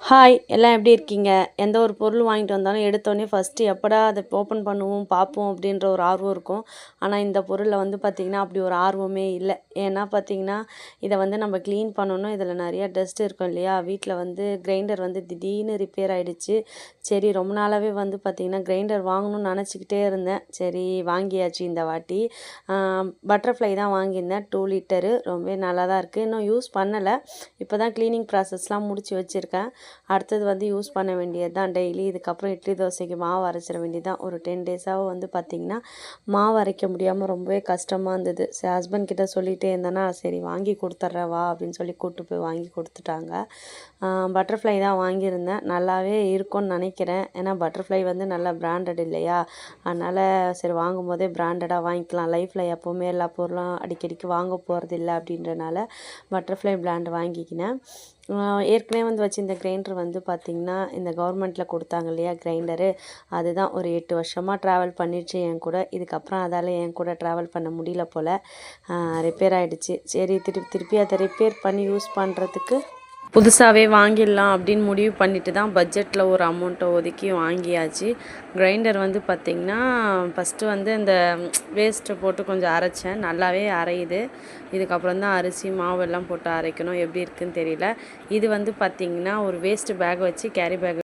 Hi எல்லாம் எப்படி இருக்கீங்க? எந்த ஒரு பொருள் வாங்கிட்டு வந்தாலும் எடுத்தோடனே ஃபஸ்ட்டு எப்படா அதை ஓப்பன் பண்ணுவோம், பார்ப்போம் அப்படின்ற ஒரு ஆர்வம் இருக்கும். ஆனால் இந்த பொருளில் வந்து பார்த்திங்கன்னா அப்படி ஒரு ஆர்வமே இல்லை. ஏன்னா பார்த்திங்கன்னா இதை வந்து நம்ம க்ளீன் பண்ணணும். இதில் நிறையா டஸ்ட் இருக்கும் இல்லையா? வீட்டில் வந்து கிரைண்டர் வந்து திடீர்னு ரிப்பேர் ஆகிடுச்சு. சரி ரொம்ப நாளாகவே வந்து பார்த்திங்கன்னா கிரைண்டர் வாங்கணும்னு நினச்சிக்கிட்டே இருந்தேன். சரி வாங்கியாச்சு இந்த வாட்டி. பட்டர்ஃப்ளை தான் வாங்கியிருந்தேன் 2 லிட்டரு. ரொம்பவே நல்லா தான் இருக்குது. இன்னும் யூஸ் பண்ணலை. இப்போ தான் க்ளீனிங் ப்ராசஸ்லாம் முடித்து வச்சுருக்கேன். அடுத்தது வந்து யூஸ் பண்ண வேண்டியது தான் டெய்லி. இதுக்கப்புறம் இட்லி தோசைக்கு மாவு அரைச்சிட வேண்டியது தான். ஒரு 10 டேஸாக வந்து பார்த்திங்கன்னா மாவு அரைக்க முடியாமல் ரொம்பவே கஷ்டமாக இருந்தது. சரி ஹஸ்பண்ட் கிட்ட சொல்லிகிட்டே இருந்தேன்னா சரி வாங்கி கொடுத்துட்றேன் வா அப்படின்னு சொல்லி கூப்பிட்டு போய் வாங்கி கொடுத்துட்டாங்க. பட்டர்ஃப்ளை தான் வாங்கியிருந்தேன். நல்லாவே இருக்கும்னு நினைக்கிறேன். ஏன்னா பட்டர்ஃப்ளை வந்து நல்லா பிராண்டட் இல்லையா? அதனால் சரி வாங்கும் போதே பிராண்டடாக வாங்கிக்கலாம். லைஃப்பில் எப்போவுமே எல்லா பொருளும் அடிக்கடிக்கு வாங்க போகிறது இல்லை அப்படின்றனால பட்டர்ஃப்ளை பிராண்ட் வாங்கிக்கினேன். ஏற்கனவே வந்து வச்சுருந்த கிரைண்டர் வந்து பார்த்திங்கன்னா இந்த கவர்மெண்ட்டில் கொடுத்தாங்க இல்லையா கிரைண்டரு, அதுதான் ஒரு 8 வருஷமாக ட்ராவல் பண்ணிடுச்சு என் கூட. இதுக்கப்புறம் அதால் என் கூட ட்ராவல் பண்ண முடியல போல். ரிப்பேர் ஆகிடுச்சு. சரி திருப்பி அதை ரிப்பேர் பண்ணி யூஸ் பண்ணுறதுக்கு புதுசாகவே வாங்கிடலாம் அப்படின்னு முடிவு பண்ணிட்டு தான் பட்ஜெட்டில் ஒரு அமௌண்ட்டை ஒதுக்கி வாங்கியாச்சு. கிரைண்டர் வந்து பார்த்திங்கன்னா ஃபஸ்ட்டு வந்து இந்த வேஸ்ட்டை போட்டு கொஞ்சம் அரைச்சேன். நல்லாவே அரையுது. இதுக்கப்புறம் தான் அரிசி மாவு எல்லாம் போட்டு அரைக்கணும். எப்படி இருக்குதுன்னு தெரியல. இது வந்து பார்த்திங்கன்னா ஒரு வேஸ்ட்டு பேக் வச்சு கேரி பேக்